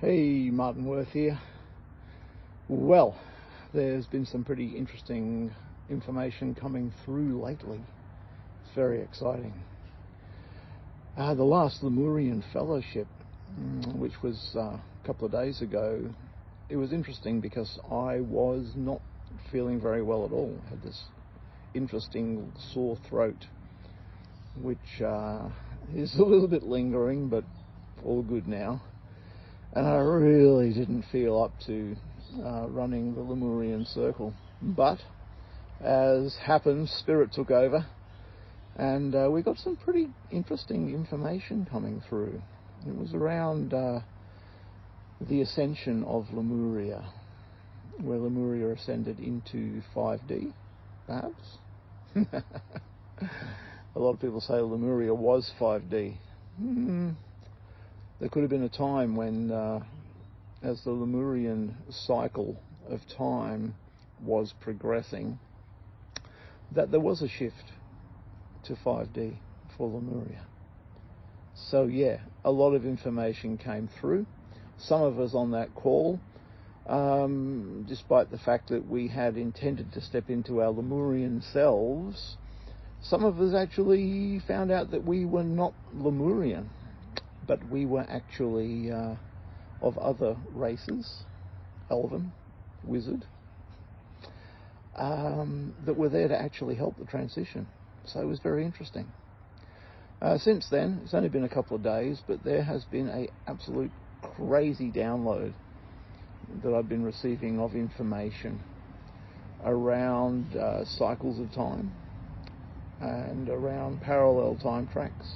Hey, Martin Worth here. Well, there's been some pretty interesting information coming through lately. It's very exciting. The last Lemurian fellowship, which was a couple of days ago, it was interesting because I was not feeling very well at all. I had this interesting sore throat, which is a little bit lingering, but all good now. And I really didn't feel up to running the Lemurian circle. But, as happens, Spirit took over, and we got some pretty interesting information coming through. It was around the ascension of Lemuria, where Lemuria ascended into 5D, perhaps. A lot of people say Lemuria was 5D. There could have been a time when, as the Lemurian cycle of time was progressing, that there was a shift to 5D for Lemuria. So yeah, a lot of information came through. Some of us on that call, despite the fact that we had intended to step into our Lemurian selves, some of us actually found out that we were not Lemurian, but we were actually of other races, elven, wizard, that were there to actually help the transition. So it was very interesting. Since then, it's only been a couple of days, but there has been an absolute crazy download that I've been receiving of information around cycles of time and around parallel time tracks.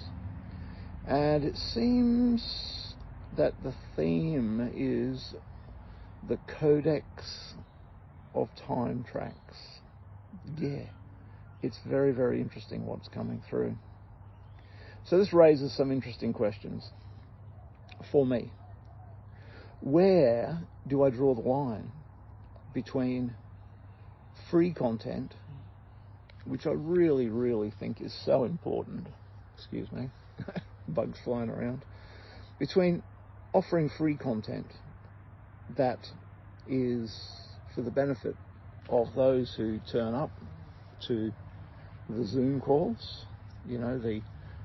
And it seems that the theme is the Codex of time tracks. Yeah, it's very, very interesting what's coming through. So this raises some interesting questions for me. Where do I draw the line between free content, which I really, really think is so important, excuse me, bugs flying around, between offering free content that is for the benefit of those who turn up to the Zoom calls, you know, the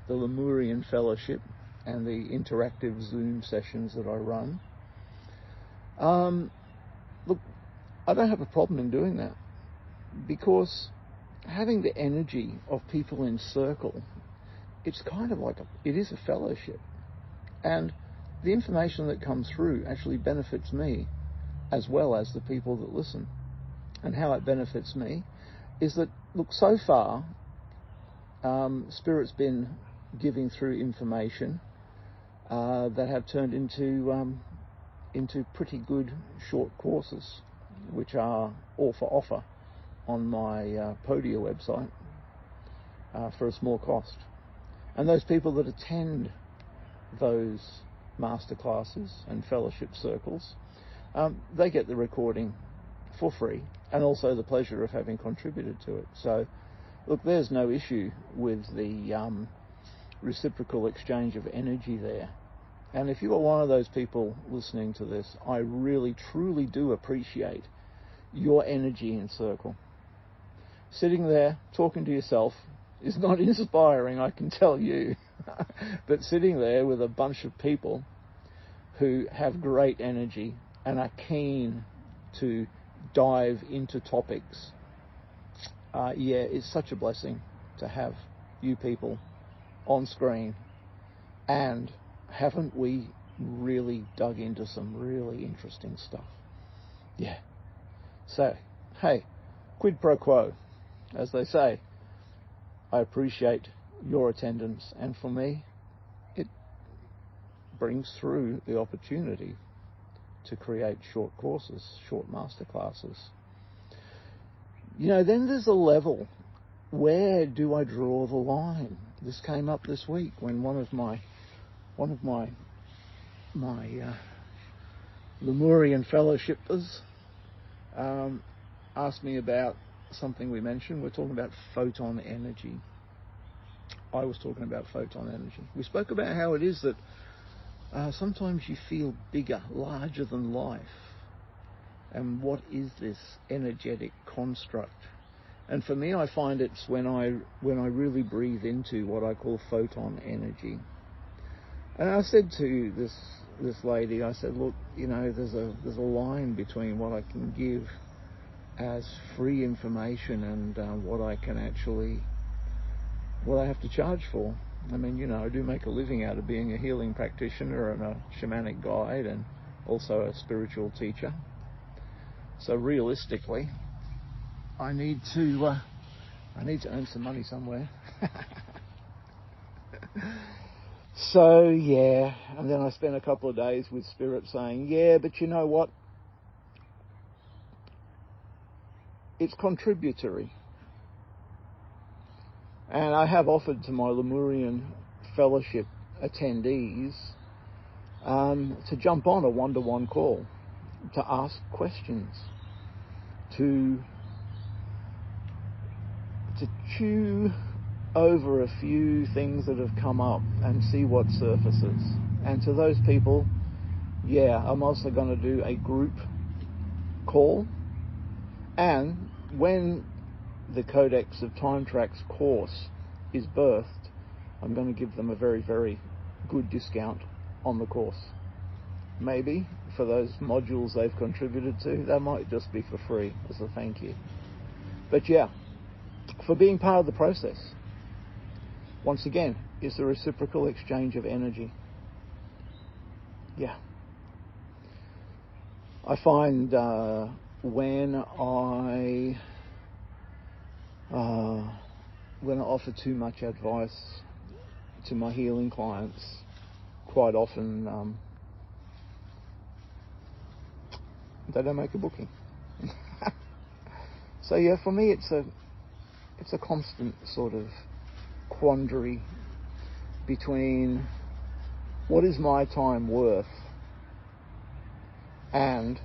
Lemurian Fellowship and the interactive Zoom sessions that I run. Look, I don't have a problem in doing that, because having the energy of people in circle, it's kind of like it is a fellowship, and the information that comes through actually benefits me as well as the people that listen. And how it benefits me is that, look, so far Spirit's been giving through information that have turned into pretty good short courses, which are all for offer on my Podia website for a small cost. And those people that attend those masterclasses and fellowship circles, they get the recording for free, and also the pleasure of having contributed to it. So, look, there's no issue with the reciprocal exchange of energy there. And if you are one of those people listening to this, I really, truly do appreciate your energy in circle. Sitting there talking to yourself is not inspiring, I can tell you. But sitting there with a bunch of people who have great energy and are keen to dive into topics, yeah, it's such a blessing to have you people on screen. And haven't we really dug into some really interesting stuff? Yeah. So, hey, quid pro quo, as they say. I appreciate your attendance, and for me, it brings through the opportunity to create short courses, short masterclasses. You know, then there's a level. Where do I draw the line? This came up this week when one of my Lemurian fellowshippers asked me about something we mentioned. We're talking about photon energy. I was talking about photon energy. We spoke about how it is that sometimes you feel bigger, larger than life. And what is this energetic construct? And for me, I find it's when I really breathe into what I call photon energy. And I said to this lady, I said, look, you know, there's a line between what I can give as free information and what I have to charge for. I mean, you know, I do make a living out of being a healing practitioner and a shamanic guide and also a spiritual teacher. So realistically, I need to earn some money somewhere. So yeah, and then I spent a couple of days with Spirit saying, yeah, but you know what? It's contributory. And I have offered to my Lemurian fellowship attendees to jump on a one-to-one call, to ask questions, to chew over a few things that have come up and see what surfaces. And to those people, yeah, I'm also going to do a group call. And when the Codex of Time Tracks course is birthed, I'm going to give them a very, very good discount on the course. Maybe for those modules they've contributed to, that might just be for free as a thank you. But yeah, for being part of the process, once again, is the reciprocal exchange of energy. Yeah. I find when I offer too much advice to my healing clients, quite often they don't make a booking. So yeah, for me it's a constant sort of quandary between what is my time worth and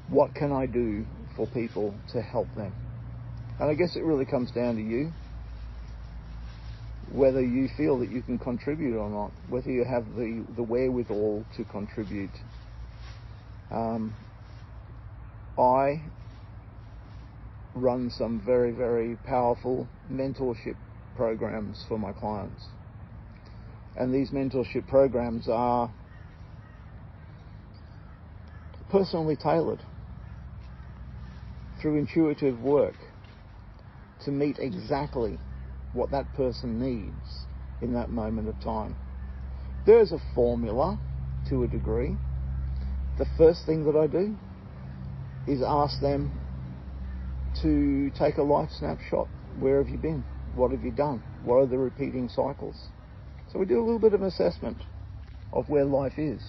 what can I do for people to help them. And I guess it really comes down to you, whether you feel that you can contribute or not, whether you have the wherewithal to contribute. I run some very, very powerful mentorship programs for my clients. And these mentorship programs are personally tailored through intuitive work to meet exactly what that person needs in that moment of time. There's a formula to a degree. The first thing that I do is ask them to take a life snapshot. Where have you been? What have you done? What are the repeating cycles? So we do a little bit of an assessment of where life is.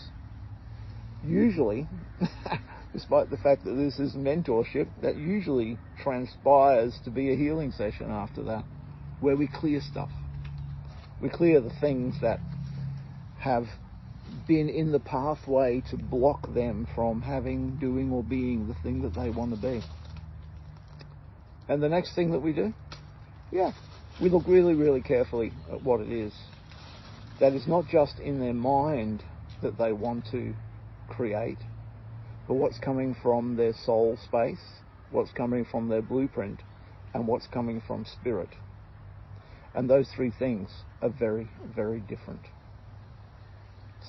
Usually, despite the fact that this is mentorship, that usually transpires to be a healing session after that, where we clear stuff. We clear the things that have been in the pathway to block them from having, doing, or being the thing that they want to be. And the next thing that we do, we look really, really carefully at what it is that is not just in their mind that they want to create, but what's coming from their soul space, what's coming from their blueprint, and what's coming from spirit. And those three things are very, very different.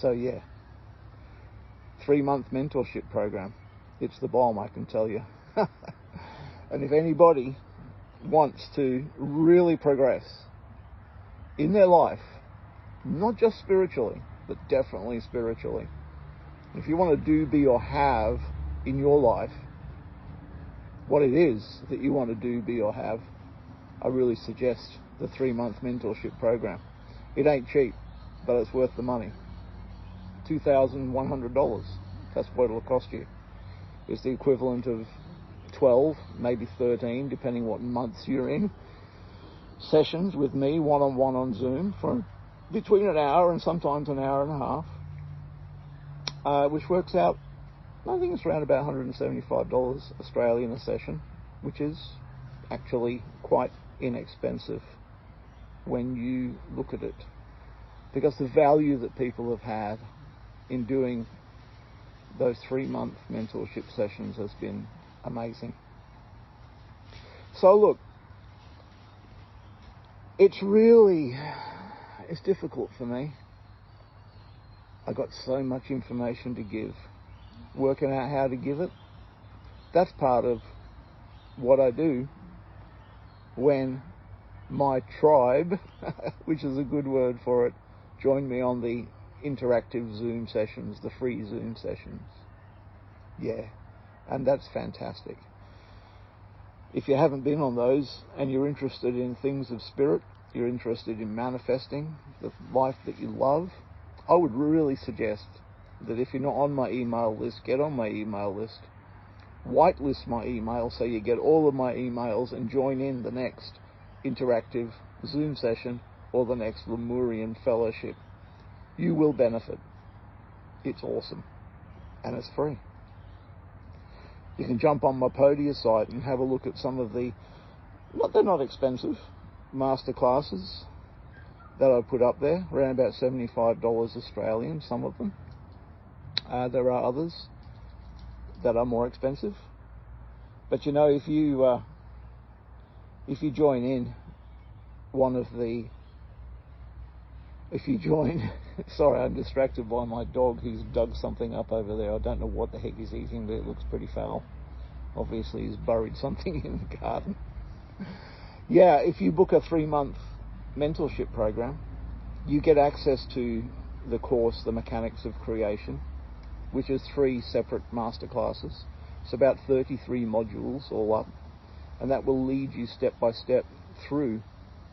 So yeah, 3-month mentorship program. It's the bomb, I can tell you. And if anybody wants to really progress in their life, not just spiritually, but definitely spiritually, if you want to do, be, or have in your life what it is that you want to do, be, or have, I really suggest the 3-month mentorship program. It ain't cheap, but it's worth the money. $2,100. That's what it'll cost you. It's the equivalent of 12, maybe 13, depending what months you're in, sessions with me, one-on-one on Zoom, for between an hour and sometimes an hour and a half, which works out, I think it's around about $175 Australian a session, which is actually quite inexpensive when you look at it. because the value that people have had in doing those 3-month mentorship sessions has been amazing. So look, it's difficult for me. I got so much information to give. Working out how to give it, that's part of what I do when my tribe, which is a good word for it, join me on the interactive Zoom sessions, the free Zoom sessions. Yeah, and that's fantastic. If you haven't been on those and you're interested in things of spirit, you're interested in manifesting the life that you love, I would really suggest that if you're not on my email list, get on my email list. Whitelist my email so you get all of my emails and join in the next interactive Zoom session or the next Lemurian fellowship. You will benefit. It's awesome. And it's free. You can jump on my Podia site and have a look at some of the, they're not expensive, masterclasses that I put up there, around about $75 Australian, some of them. There are others that are more expensive. But you know, if you join in one of the, sorry, I'm distracted by my dog who's dug something up over there. I don't know what the heck he's eating, but it looks pretty foul. Obviously he's buried something in the garden. Yeah, if you book a 3-month mentorship program, you get access to the course, The Mechanics of Creation, which is 3 separate masterclasses. It's about 33 modules all up, and that will lead you step by step through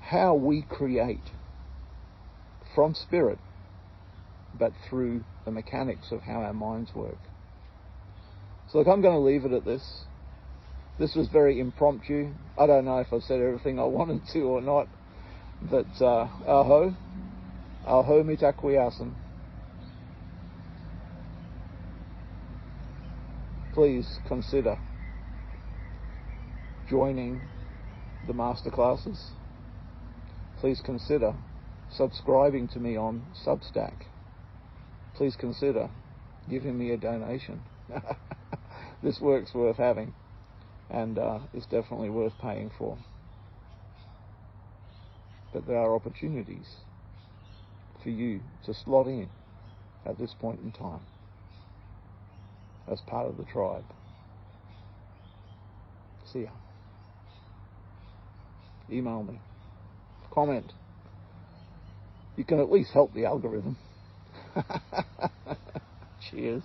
how we create from spirit, but through the mechanics of how our minds work. So look, I'm going to leave it at this. This was very impromptu. I don't know if I said everything I wanted to or not, but aho mitakuyasan. Please consider joining the masterclasses. Please consider subscribing to me on Substack. Please consider giving me a donation. This work's worth having, and it's definitely worth paying for. But there are opportunities for you to slot in at this point in time as part of the tribe. See ya. Email me. Comment. You can at least help the algorithm. Cheers.